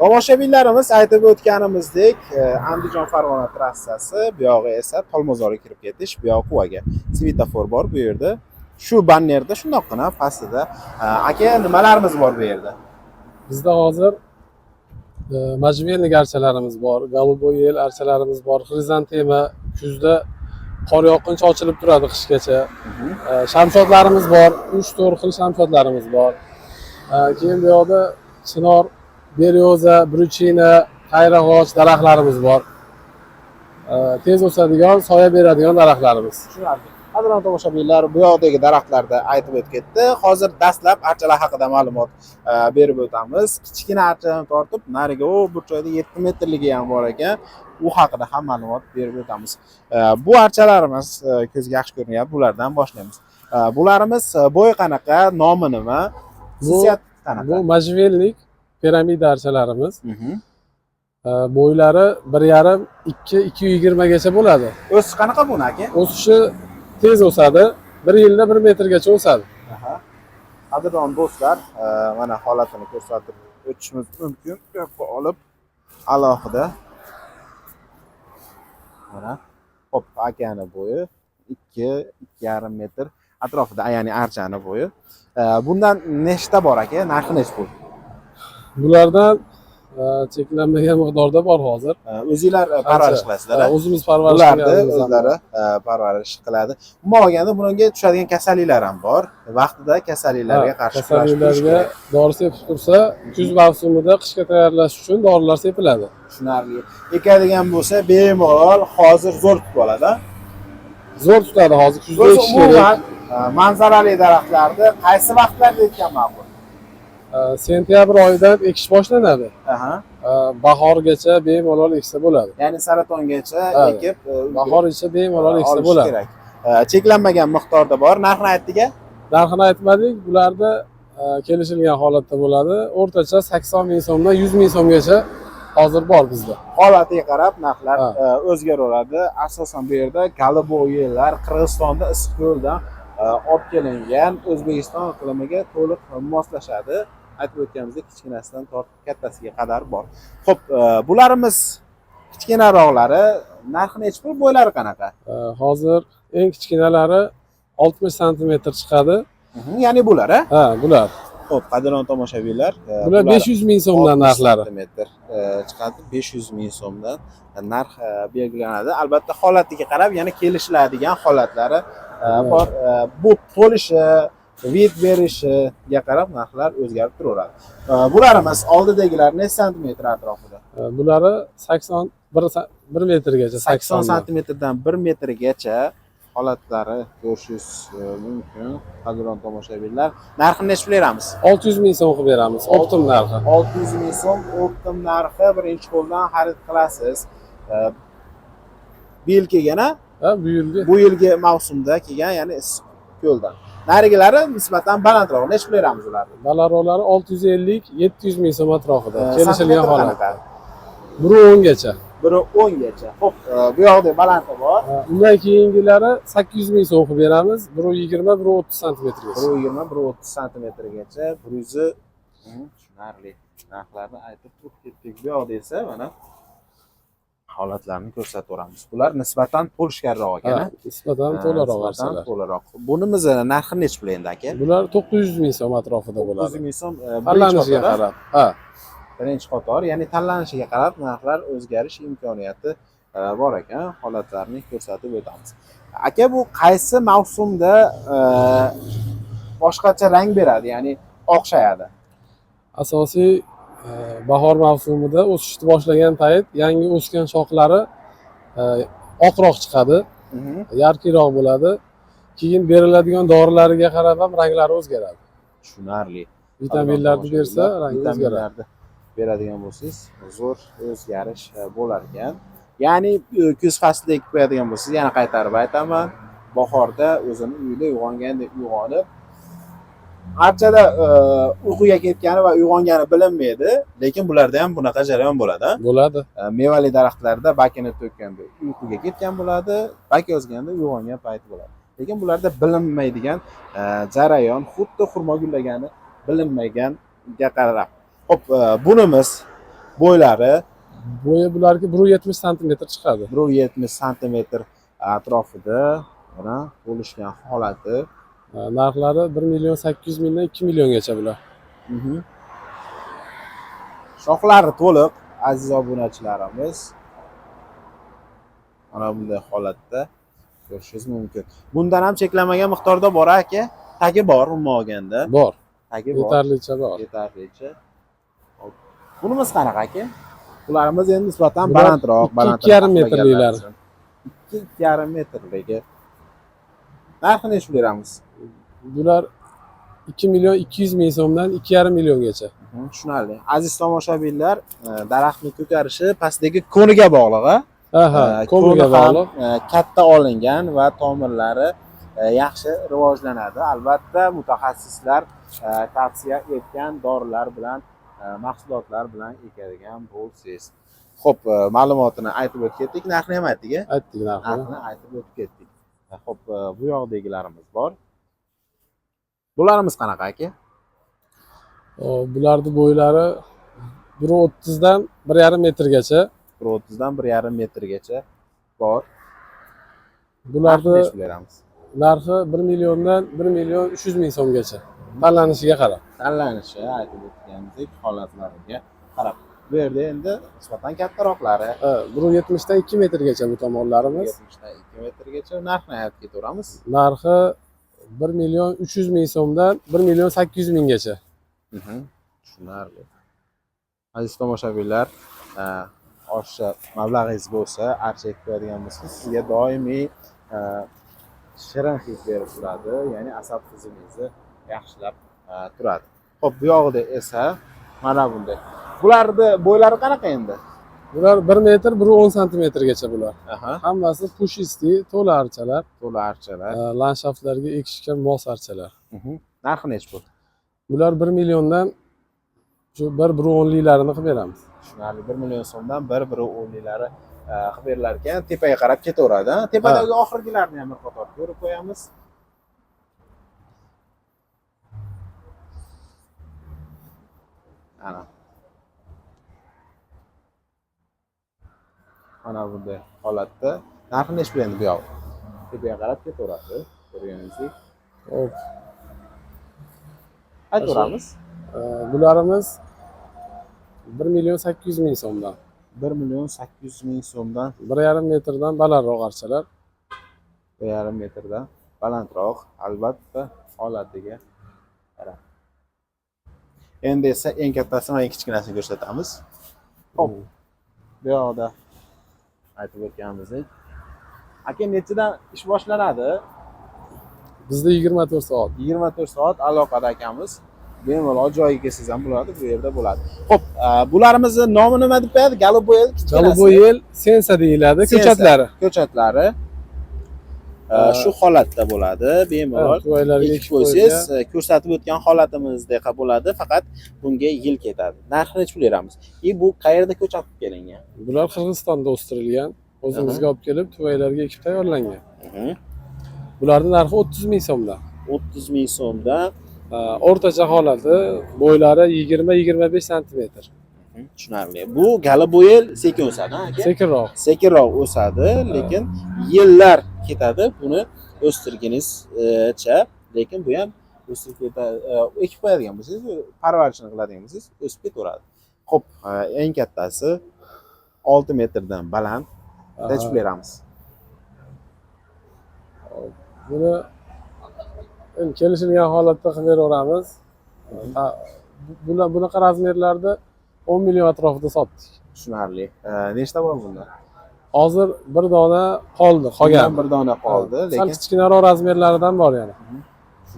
Tomoshabinlarimiz aytib o'tganimizdek, Andijon Farg'ona trassasi, bu yog'i esa Tolmozorga kirib ketish, bu yog'i Quvaga. Svetofor bor bu yerda. Shu bannerda shundoqqina pastida aka nimalarimiz bor bu yerda? Bizda hozir majmelnik archalarimiz bor, голубой yel archalarimiz bor, xrizantema kuzda qor yoqquncha ochilib turadi qishgacha. Shamshodlarimiz bor, 3-4 xil shamshodlarimiz bor. Keyin bu yoqda chinor, beryoza, bruchina, qayrag'och daraxtlarimiz bor. Tez o'sadigan, soya beradigan daraxtlarimiz. Qadrli tomoshabinlar, bu yoqdagi daraxtlarda aytib o'tdi. Hozir dastlab archalar haqida ma'lumot berib o'tamiz. Kichkina archadan tortib, nariga bu joyda 7 metrligi ham bor ekan. U haqida ham ma'lumot berib o'tamiz. Bu archalarimiz ko'zga yaxshi ko'rinyapti. Bulardan boshlaymiz. Bularimiz bo'yi qanaqa, nomi nima? Xususiyat qanaqa? Bu majmelnik piramida archalarimiz. Bo'ylari 1,5-2,20 gacha bo'ladi. O'sish qanaqa buni aka? O'sishi tez o'sadi. 1 yilda 1 metrgacha o'sadi. Qadrdon do'stlar, mana holatini ko'rsatib o'tishimiz mumkin. Bu olib alohida mana hop akani bo'yi 2-2,5 metr atrofida, ya'ni archani bo'yi. Bundan nechta bor aka? Narxi nech pul? Bulardan cheklanmagan miqdorda bor hozir. O'zingizlar parvarish qilasizlar. O'zimiz parvarish qilamiz. O'zlari parvarish qiladi. Umuman olganda bunga tushadigan kasalliklar ham bor. Vaqtida kasalliklarga qarshi kasalliklarga dori sepib tursa, kuz mavsumida qishga tayyorlash uchun dorilar sepiladi. Tushunarli. Ekadigan bo'lsa, bemalol hozir zo'r tutib oladi. Zo'r tutadi hozir kuzda ekish kerak. Manzarali daraxtlarni qaysi vaqtlarda ekkan ma'qul? Sentyabr oyidan ekish boshlanadi. Bahorgacha bemalol eksa bo'ladi. Ya'ni saratongacha ekib, bahorgacha bemalol eksa bo'ladi. Cheklanmagan miqdorda bor. Narxini aytdik-a? Narxini aytmadik. Bularda kelishilgan holatda bo'ladi. O'rtacha 80 ming so'mdan 100 ming so'mgacha hozir bor bizda. Holatiga qarab narxlar o'zgaraveradi. Asosan bu yerda голубой yellar Qirg'izistonda Issiqko'ldan olib kelingan, O'zbekiston iqlimiga to'liq moslashadi. Aytib o'tganimizdek, kichkinasidan tortib kattasiga qadar bor. Xo'p, bularimiz kichkinaroqlari narxi necha pul, bo'ylari qanaqa? Hozir eng kichkinalari 60 sm chiqadi. Ya'ni bular, bular. Xo'p, qadrli tomoshabinlar, bular 500 ming so'mdan narxlari. Chiqadi, 500 ming so'mdan narx belgilanadi. Albatta holatiga qarab, yana kelishiladigan holatlari bor. Bu to'lishi, vid berishiga qarab narxlar o'zgarib turaveradi. Bularimiz oldidagilar necha santimetr atrofida? Bulari 1 metrgacha, 80 santimetrdan 1 metrgacha holatlari ko'rishingiz mumkin. Qadrli tomoshabinlar, narxini necha pul beramiz? 600 ming so'm qilib beramiz. Optim narxi. 600 ming so'm optim narxi, birinchi qo'ldan xarid qilasiz. Bu yil kelgan-a? Bu yilgi mavsumda kelgan, ya'ni Issiqko'ldan. Narigilari nisbatan balandroq. Necha pul beramiz ularni? Balandroqlari 650-700 ming so'm atrofida. Kelishilgan holatda. 1.10 gacha. 1.10 gacha. Xo'p, bu yoqda balandi bor. Undan keyingilari 800 ming so'm qilib beramiz. 1.20-1.30 santimetrgacha. 1.20-1.30 santimetrgacha. 100 tushunarli narxlarni aytib ketdik. Bu yoqda esa mana holatlarni ko'rsataveramiz. Bular nisbatan to'lishganroq ekan. Nisbatan to'laroq archalar. Bunimiz narxi necha pul endi aka? Bular 900 ming so'm atrofida bo'ladi. 900 ming so'm tanlanishiga qarab. Birinchi qator, ya'ni tanlanishiga qarab narxlar o'zgarish imkoniyati bor ekan. Holatlarni ko'rsatib o'tamiz. Aka, bu qaysi mavsumda boshqacha rang beradi, ya'ni oqshayadi? Asosiy bahor mavsumida o'sishni boshlagan payt yangi o'sgan shoxlari oqroq chiqadi, yarkiroq bo'ladi. Keyin beriladigan dorilariga qarab ham ranglari o'zgaradi. Tushunarli. Vitaminlarni bersa, rangi o'zgaradi. Beradigan bo'lsangiz, zo'r o'zgarish bo'lar ekan. Ya'ni kuz faslida ekib qo'yadigan bo'lsangiz, yana qaytarib aytaman, bahorda o'zini uyida uyg'ongandek uyg'onib, archada uyquga ketgani va uyg'ongani bilinmaydi, lekin bularda ham bunaqa jarayon bo'ladi. Bo'ladi. Mevali daraxtlarda bakini to'kkanda uyquga ketgan bo'ladi, baki o'zganda uyg'ongan payti bo'ladi. Lekin bularda bilinmaydigan jarayon, xuddi xurmo gullagani bilinmaganiga qarab. Xo'p, bunimiz Bo'ylari Bo'yi bularga 170 sm chiqadi. 170 sm atrofida mana bo'lishgan holati. Narxlari 1.800.000 dan 2 milliongacha bular. Shoxlari to'liq, aziz obunachilarimiz. Mana bunday holatda ko'rishingiz mumkin. Bundan ham cheklanmagan miqdorda bor aka. Tagi bor umuman olganda. Bor. Tagi bor. Yetarlicha bor. Yetarlicha. Hop. Bunimiz qanaqa aka? Bularimiz endi nisbatan Bular balandroq, 2,5 metrliklari. 2,5 metrligi. Narxi necha beramiz? Bular 2.200.000 so'mdan 2,5 milliongacha. Tushunarli. Aziz tomoshabinlar, daraxtning ko'karishi pastdagi ko'niga bog'liq. Aha, ko'miga bog'liq. Katta olingan va tomirlari yaxshi rivojlanadi. Albatta mutaxassislar tavsiya etgan dorilar bilan, mahsulotlar bilan ekadigan bo'lsangiz. Xo'p, ma'lumotini aytib o'tib ketdik, narxini ham aytdik. Aytdik narxini. Narxini aytib o'tib ketdik. Xo'p, bu yoqdagilarimiz bor. Bularimiz qanaqa aka? Bularni bo'ylari 1.30 dan 1,5 metrgacha. 1.30 dan 1,5 metrgacha bor. Bularni Narxi beramiz. narxi 1 milliondan 1.300.000 so'mgacha. Tanlanishiga qarab. Tanlanishi aytib o'tganimizdek holatlariga qarab. Bu yerda endi nisbatan kattaroqlari 1.70 dan 2 metrgacha bu tomonlarimiz. 70 dan 2 metrgacha narxni aytib ketaveramiz. Narxi 1.300.000 so'mdan 1.800.000gacha. Tushunarli. Aziz tomoshabinlar, oshiqcha mablag'ingiz bo'lsa, archa ekib qo'yadigan bo'lsangiz, sizga doimiy shirin hid berib turadi, ya'ni asab tizimingizni yaxshilab turadi. Xo'p, bu yog'ida esa mana bunday. Bularni bo'ylari qanaqa endi? Bular 1 metr 1.10 santimetrgacha bular. Aha. Hammasi pushisti, to'la archalar. To'la archalar. Landshaftlarga ekishga mos archalar. Narxi necha bu? Bular 1 milliondan shu 1.10liklarini qilib beramiz. Tushunarli. 1 million so'mdan 1.10liklari qilib berilar ekan, tepaga qarab ketaveradi. Tepadagi oxirgilarni ham bir qator ko'rib qo'yamiz. Mana bunday holatda narxi necha endi bu yoq? Tepaga qarab ketaveradi, ko'rganingizdek. Hop. Aytaveramiz. Bularimiz 1.800.000 so'mdan. 1.800.000 so'mdan 1,5 metrdan balandroq archalar. 1,5 metrdan balandroq, albatta holatiga qarab. Endi esa eng kattasini va eng kichkinasini ko'rsatamiz. Hop. Bu yoqda aytib o'tganimizdek. Aka nechidan ish boshlanadi? Bizda 24 soat. 24 soat aloqada akamiz. Bemalol joyiga kelsangiz ham bo'ladi, bu yerda bo'ladi. Xo'p, bularimizni nomi nima deb qo'yadi? Galoboyel kichkinasi. Galoboyel sensa deyiladi, ko'chatlari. Ko'chatlari. Shu holatda bo'ladi, bemalol. Joylarga ekib qo'ysangiz, ko'rsatib o'tgan holatimizdek bo'ladi, faqat bunga yil ketadi. Narxini necha beramiz? Bu qayerda ko'chatib kelingan? Bular Qirg'izistonda o'stirilgan, o'zimizga olib kelib, tuvaylarga ekib tayyorlangan. Bularning narxi 30.000 so'mdan. 30.000 so'mdan. O'rtacha holati, bo'ylari 20-25 santimetr. Tushunarli. Bu galoboyel sekin o'sadi, aka? Sekinroq. Sekinroq o'sadi, lekin yillar ketadi buni o'stirgunizcha, lekin bu ham o'sib ketadi. Ekib qo'yadigan bo'lsangiz, parvarishini qiladigan bo'lsangiz, o'sib ketaveradi. Xo'p, eng kattasi 6 metrdan baland. Necha beramiz? Buni kelishilgan holatda qilib beraveramiz. Bunaqa razmerlarda 10 million atrofida sotdik. Tushunarli. Nechta bor bunda? Hozir bir dona qolgan. Bir dona qoldi, lekin lekin kichkinaroq razmerlaridan bor yana.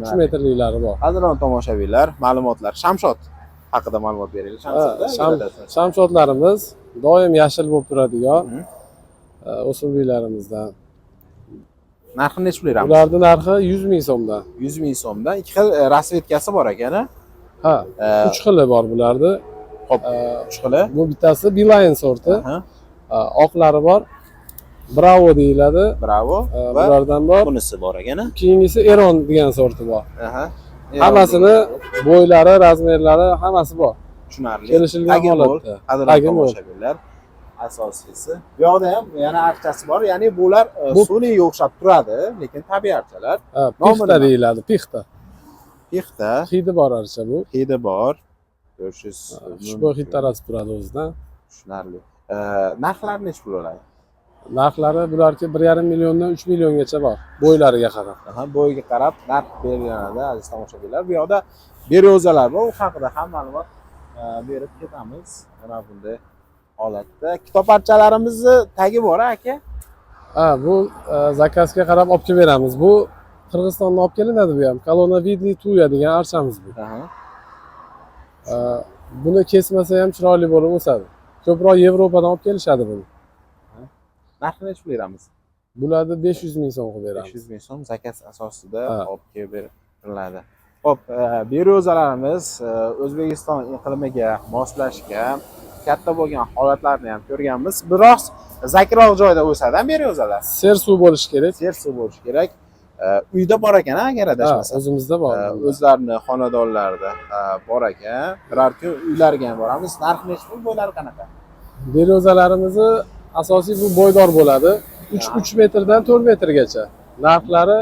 3 metrliklari bor. Qadrdon tomoshabinlar, ma'lumotlar. Shamshod haqida ma'lumot beraylik. Shamshodlarimiz doim yashil bo'lib turadigan o'simliklarimizdan. Narxini necha beramiz? Ularning narxi 100.000 so'mdan. 100.000 so'mdan. Ikki xil rasvetkasi bor ekan. Ha, 3 xili bor bularning. Xo'p, 3 xili. Bu bittasi Beeline sorti. Oqlari bor. Bravo deyiladi. Bravo. Bulardan bor. Bunisi bor ekan. Keyingisi Eron degan sorti bor. Aha. Hammasini bo'ylari, razmerlari hammasi bor. tushunarli. Kelishilgan Tagi mo'l, holatda. qadrdon Tagi mo'l. tomoshabinlar. Asosiysi. Bu yoqda ham yana archasi bor. Ya'ni bular Bu- sun'iy o'xshab turadi, lekin tabiiy archalar. Ha, Nomi pixta nima? deyiladi, pixta. Pixta, Hidi bor archa bu. hidi bor. Ko'rishingiz Ushbu hid tarasib turadi o'zidan. tushunarli. Narxlari necha pul bo'ladi? Narxlari bularga 1,5 milliondan 3 milliongacha bor, bo'ylariga qarab. Aha, bo'yiga qarab narx beriladi aziz tomoshabinlar. Bu yoqda beryozalar bor, u haqida ham ma'lumot berib ketamiz. Mana bunday holatda kitob parchalarimizni tagi bor aka. Ha, bu zakazga qarab olib kelib beramiz. Bu Qirg'izistondan olib kelinadi bu ham. Kolonovidniy tuya degan archamiz bu. Aha. Buni kesmasa ham chiroyli bo'lib o'sadi. Ko'proq Yevropadan olib kelishadi buni. Narxini necha beramiz? Bularni 500 ming so'm qilib beramiz. 500 ming so'm zakaz asosida Ha. olib kelib beriladi. Xo'p, beryozalarimiz O'zbekiston iqlimiga moslashgan katta bo'lgan holatlarni ham ko'rganmiz. Biroq zakroq joyda o'sadi beryozalar. Ser suv bo'lishi kerak. Ser suv bo'lishi kerak. Uyda bor ekan, agar Ha, adashmasam. o'zimizda bor. O'zlarini xonadonlarida bor ekan. Biror kun uylariga ham boramiz. Narxi necha pul bo'lar qanaqa? Beryozalarimizni asosiy bu bo'ydor bo'ladi. 3 metrdan 4 metrgacha. Narxlari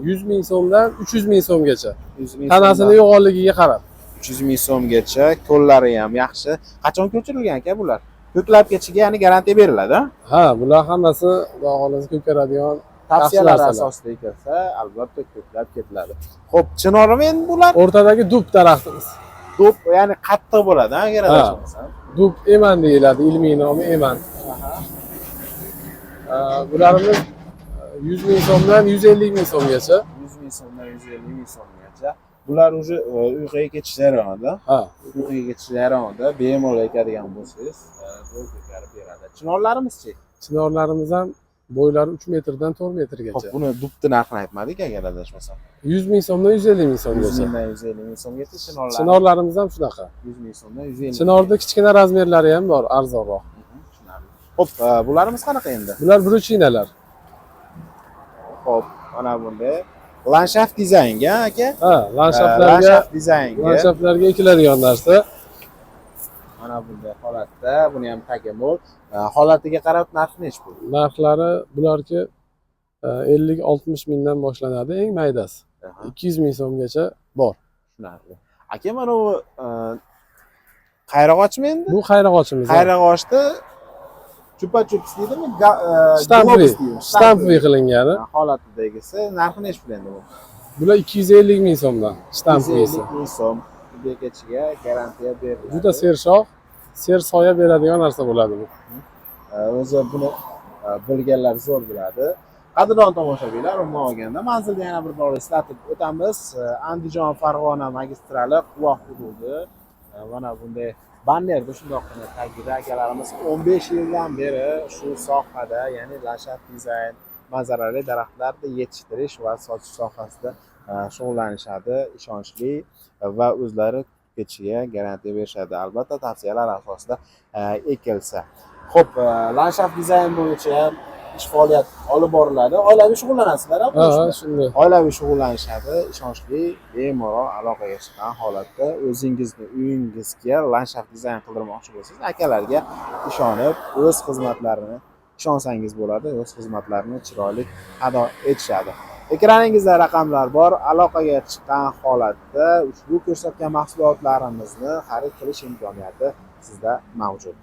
100 ming so'mdan 300 ming so'mgacha. 100 ming Tanasini yo'g'onligiga qarab. 300 ming so'mgacha, qo'llari ham yaxshi. Qachon ko'chirilgan aka bular? Ko'klabgachaga ya'ni garantiya beriladi. Ha, bular hammasi xudo xohlasa ko'karadigan Tavsiyalar narsalar. asosida ekansa, albatta ko'klab ketiladi. Xo'p, chinormi endi bular? O'rtadagi dub daraxtimiz. To'p, ya'ni qattiq bo'ladi, agar Ha. adashmasam. Dub eman deyiladi, ilmiy nomi eman. Bularimiz 100 ming so'mdan 150 ming so'mgacha. 100 ming so'mdan 150 ming so'mgacha. Bular уже uyquga ketish jarayonida. Ha, Uyquga ketish jarayonida bemalol ekadigan bo'lsangiz, zo'r ko'karib beradi. Chinorlarimiz-chi? chinorlarimiz ham bo'ylari 3 metrdan 4 Xo'p, metrgacha. buni dubni narxini aytmadik, agar adashmasam. 100 ming so'mdan 150 ming 100 so'mgacha. mingdan 150 ming so'mgacha chinorlar. Chinorlarimiz ham shunaqa. 100 ming so'mdan 150 ming. Chinorda kichkina razmerlari ham bor, arzonroq. Tushunarli. Xo'p, bularimiz qanaqa endi? Bular bruchinalar. Xo'p, mana bunday landshaft dizaynga aka. Ha, landshaftlarga Landshaft dizaynga. landshaftlarga ekiladigan narsa. Mana bunday holatda, buni ham tagi mo'l. Holatiga qarab narxi necha pul? Narxlari bularga 50-60 mingdan boshlanadi, eng maydasi. 200 ming so'mgacha bor. Tushunarli. Aka, mana bu qayrag'ochmi endi? Bu qayrag'ochimiz. Qayrag'ochda chupa-chups deydimi? Stampli qilingani. Holatidagisi narxi necha pul endi bu? Bular 250 ming so'mdan. Stamplisi. 250 ming so'm. Bekachiga garantiya beriladi. Juda sershoq, ser soya beradigan narsa bo'ladi bu. O'zi buni bilganlar zo'r biladi. Qadrdon tomoshabinlar, umuman olganda manzilni yana bir bor eslatib o'tamiz. Andijon Farg'ona magistrali Quva hududi. Mana bunday bannerda shundoqqina tagida akalarimiz 15 yildan beri shu sohada, ya'ni landshaft dizayn, manzarali daraxtlarni yetishtirish va sochish sohasida shug'ullanishadi, ishonchli va o'zlari ketishiga garantiya berishadi. Albatta tavsiyalar asosida ekilsa. Xo'p, landshaft dizayn bo'yicha ham ish faoliyat olib boriladi. Oilaviy shug'ullanasizlar ham? Ha, shunday. Oilaviy shug'ullanishadi, ishonchli, bemalol aloqaga chiqqan holatda o'zingizni uyingizga landshaft dizayn qildirmoqchi bo'lsangiz, akalarga ishonib, o'z xizmatlarini ishonsangiz bo'ladi, o'z xizmatlarini chiroyli ado etishadi. Ekraningizda raqamlar bor. Aloqaga chiqqan holatda ushbu ko'rsatgan mahsulotlarimizni xarid qilish imkoniyati sizda mavjud.